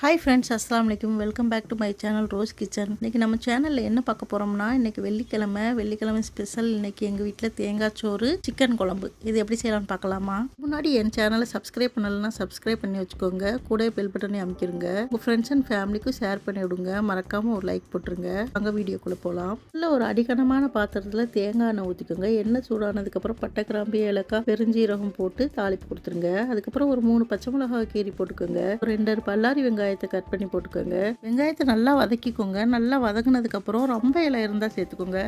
Hi friends, அஸ்ஸலாமு அலைக்கும். Welcome back to my channel Rose Kitchen. இன்றைக்கி நம்ம சேனலில் என்ன பார்க்க போகிறோம்னா, இன்றைக்கி வெள்ளிக்கிழமை ஸ்பெஷல். இன்றைக்கி எங்கள் வீட்டில் தேங்காய் சோறு, சிக்கன் குழம்பு. இது எப்படி செய்யலாம்னு பார்க்கலாமா? முன்னாடி என் சேனலை சப்ஸ்கிரைப் பண்ணலைன்னா சப்ஸ்கிரைப் பண்ணி வச்சுக்கோங்க. கூட பெல் பட்டனை அமைக்கிருங்க. உங்கள் ஃப்ரெண்ட்ஸ் அண்ட் ஃபேமிலிக்கும் ஷேர் பண்ணி விடுங்க. மறக்காமல் ஒரு லைக் போட்டுருங்க. அங்கே வீடியோக்குள்ளே போகலாம். இல்லை, ஒரு அடிக்கனமான பாத்திரத்தில் தேங்காய் எண்ணெய் ஊற்றிக்கோங்க. எண்ணெய் சூடானதுக்கப்புறம் பட்டை, கிராம்பு, ஏலக்காய், பெருஞ்சீரகம் போட்டு தாளிப்பு கொடுத்துருங்க. அதுக்கப்புறம் ஒரு 3 பச்சை மிளகாய் கீரி போட்டுக்கோங்க. ஒரு 2 பல்லாரி வெங்காயத்தை கட் பண்ணி போட்டுக்கோங்க. வெங்காயத்தை நல்லா வதக்கிக்கோங்க. நல்லா வதங்கினதுக்கப்புறம் ரம்ப இலை இருந்தால் சேர்த்துக்கோங்க.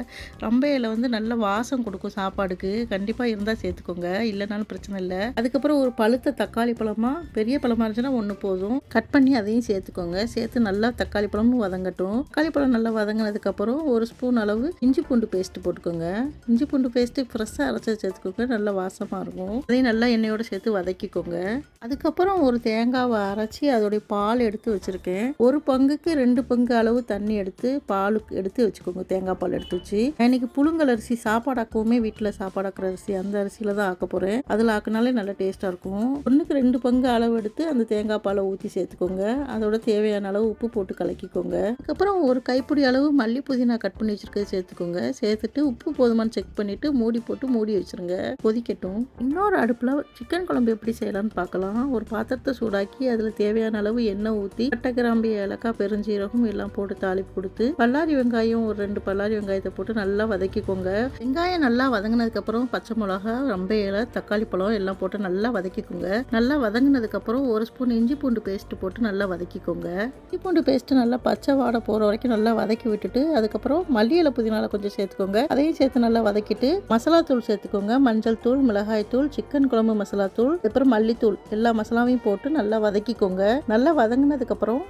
ரம்ப இலை வந்து நல்ல வாசம் கொடுக்கும் சாப்பாடுக்கு. கண்டிப்பாக இருந்தால் சேர்த்துக்கோங்க, இல்லைனாலும் பிரச்சனை இல்லை. அதுக்கப்புறம் ஒரு பழுத்த தக்காளி பழமாக, பெரிய பழமாக இருந்துச்சுன்னா 1 போதும், கட் பண்ணி அதையும் சேர்த்துக்கோங்க. சேர்த்து நல்லா தக்காளி பழமும் வதங்கட்டும். தக்காளி பழம் நல்லா வதங்கினதுக்கப்புறம் 1 ஸ்பூன் அளவு இஞ்சி பூண்டு பேஸ்ட்டு போட்டுக்கோங்க. இஞ்சி பூண்டு பேஸ்ட்டு ஃப்ரெஷ்ஷாக அரைச்சி சேர்த்துக்கோங்க. நல்லா வாசமாக இருக்கும். அதையும் நல்லா எண்ணெயோடு சேர்த்து வதக்கிக்கோங்க. அதுக்கப்புறம் ஒரு தேங்காவை அரைச்சி அதோடைய பால் எடுத்து வச்சுருக்கேன். 1 பங்குக்கு 2 பங்கு அளவு தண்ணி எடுத்து பாலுக்கு எடுத்து வச்சுக்கோங்க. தேங்காய் பால் எடுத்து வச்சு, இன்னைக்கு புழுங்கல் அரிசி சாப்பாடாக்கவுமே வீட்டில் சாப்பாடாக்குற அரிசி, அந்த அரிசியில் தான் ஆக்க போகிறேன். அதில் ஆக்கினாலே நல்லா டேஸ்ட்டாக இருக்கும். 1க்கு 2 பங்கு அளவு எடுத்து அந்த தேங்காய் பாலை ஊற்றி சேர்த்துக்கோங்க. அதோட தேவையான அளவு உப்பு போட்டு கலக்கிக்கோங்க. அதுக்கப்புறம் ஒரு கைப்பிடி அளவு மல்லி புதினா கட் பண்ணி வச்சுருக்கது சேர்த்துக்கோங்க. சேர்த்துட்டு உப்பு போதுமானு செக் பண்ணிவிட்டு மூடி போட்டு மூடி வச்சுருங்க. கொதிக்கட்டும். இன்னொரு அடுப்பில் சிக்கன் குழம்பு எப்படி செய்யலாம்னு பார்க்கலாம். ஒரு பாத்திரத்தை சூடாக்கி அதில் தேவையான அளவு எண்ணெய் ஊற்றி பட்டை, கிராம்பு, ஏலக்காய், பெருஞ்சீரகம் எல்லாம் போட்டு தாளிப்பு கொடுத்து பல்லாரி வெங்காயம் ஒரு 2 பல்லாரி வெங்காயத்தை போட்டு நல்லா வதக்கிக்கோங்க. வெங்காயம் நல்லா வதங்கினதுக்கப்புறம் பச்சை மிளகா, ரம்ப இலை, தக்காளி பழம் எல்லாம் போட்டு நல்லா வதக்கிக்கோங்க. நல்லா வதங்கினதுக்கப்புறம் 1 ஸ்பூன் இஞ்சி பூண்டு பேஸ்ட்டு போட்டு நல்லா வதக்கிக்கோங்க. இஞ்சி பூண்டு பேஸ்ட்டு நல்லா பச்சை வாடை போகிற வரைக்கும் நல்லா வதக்கி விட்டுட்டு அதுக்கப்புறம் மல்லி இலை, புதினால கொஞ்சம் சேர்த்துக்கோங்க. அதையும் சேர்த்து நல்லா வதக்கிட்டு மசாலா தூள் சேர்த்துக்கோங்க. மஞ்சள் தூள், மிளகாய் தூள், சிக்கன் குழம்பு மசாலா தூள், அப்புறம் மல்லித்தூள் எல்லா மசாலாவையும் போட்டு நல்லா வதக்கிக்கோங்க. நல்லா வதங்கினதுக்கப்புறம்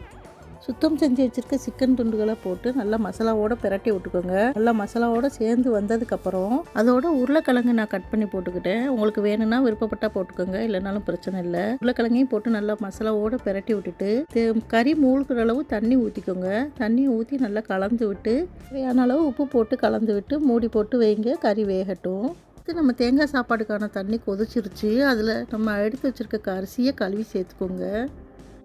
சுத்தம் செஞ்சு வச்சுருக்க சிக்கன் துண்டுகளை போட்டு நல்லா மசாலாவோட பிரட்டி விட்டுக்கோங்க. நல்லா மசாலாவோட சேர்ந்து வந்ததுக்கப்புறம் அதோட உருளைக்கிழங்கு நான் கட் பண்ணி போட்டுக்கிட்டேன். உங்களுக்கு வேணும்னா விருப்பப்பட்டால் போட்டுக்கோங்க, இல்லைனாலும் பிரச்சனை இல்லை. உருளைக்கிழங்கையும் போட்டு நல்லா மசாலாவோட பிரட்டி விட்டுட்டு கறி மூழ்கிற அளவு தண்ணி ஊற்றிக்கோங்க. தண்ணி ஊற்றி நல்லா கலந்து விட்டு தேவையான அளவு உப்பு போட்டு கலந்து விட்டு மூடி போட்டு வைங்க. கறி வேகட்டும். நம்ம தேங்காய் சாப்பாடுக்கான தண்ணி கொதிச்சிருச்சு. அதில் நம்ம எடுத்து வச்சுருக்க அரிசியை கழுவி சேர்த்துக்கோங்க.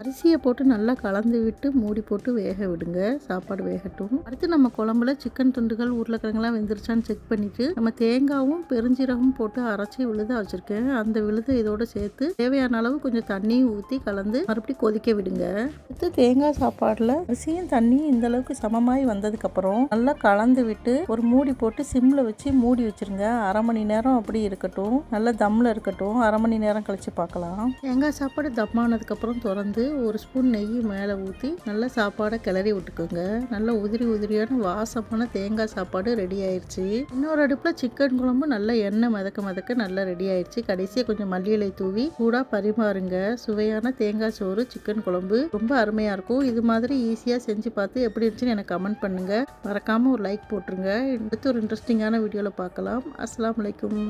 அரிசியை போட்டு நல்லா கலந்து விட்டு மூடி போட்டு வேக விடுங்க. சாப்பாடு வேகட்டும். அடுத்து நம்ம குழம்புல சிக்கன் துண்டுகள், உருளைக்கிழங்குலாம் வெந்துருச்சான்னு செக் பண்ணிவிட்டு நம்ம தேங்காயும் பெருஞ்சீரகமும் போட்டு அரைச்சி விழுத வச்சுருக்கேன். அந்த விழுத இதோடு சேர்த்து தேவையான அளவு கொஞ்சம் தண்ணியும் ஊற்றி கலந்து மறுபடியும் கொதிக்க விடுங்க. அடுத்து தேங்காய் சாப்பாடில் அரிசியும் தண்ணியும் இந்த அளவுக்கு சமமாகி வந்ததுக்கப்புறம் நல்லா கலந்து விட்டு ஒரு மூடி போட்டு சிம்மில் வச்சு மூடி வச்சுருங்க. 1/2 மணி நேரம் அப்படி இருக்கட்டும். நல்லா தம்மில் இருக்கட்டும். 1/2 மணி நேரம் கழித்து பார்க்கலாம். தேங்காய் சாப்பாடு தம்மானதுக்கப்புறம் திறந்து 1 ஸ்பூன் நெய் மேலே ஊற்றி நல்லா சாப்பாடை கிளறி விட்டுக்கோங்க. நல்லா உதிரி உதிரியான வாசமான தேங்காய் சாப்பாடு ரெடி ஆயிடுச்சு. இன்னொரு அடுப்பில் சிக்கன் குழம்பு நல்லா எண்ணெய் மிதக்க நல்லா ரெடி ஆயிடுச்சு. கடைசியாக கொஞ்சம் மல்லி இலை தூவி சூடாக பரிமாறுங்க. சுவையான தேங்காய் சோறு, சிக்கன் குழம்பு ரொம்ப அருமையாக இருக்கும். இது மாதிரி ஈஸியாக செஞ்சு பார்த்து எப்படி இருந்துச்சுன்னு எனக்கு கமெண்ட் பண்ணுங்கள். மறக்காமல் ஒரு லைக் போட்டுருங்க. அடுத்து ஒரு இன்ட்ரெஸ்டிங்கான வீடியோவில் பார்க்கலாம். அஸ்ஸலாமு அலைக்கும்.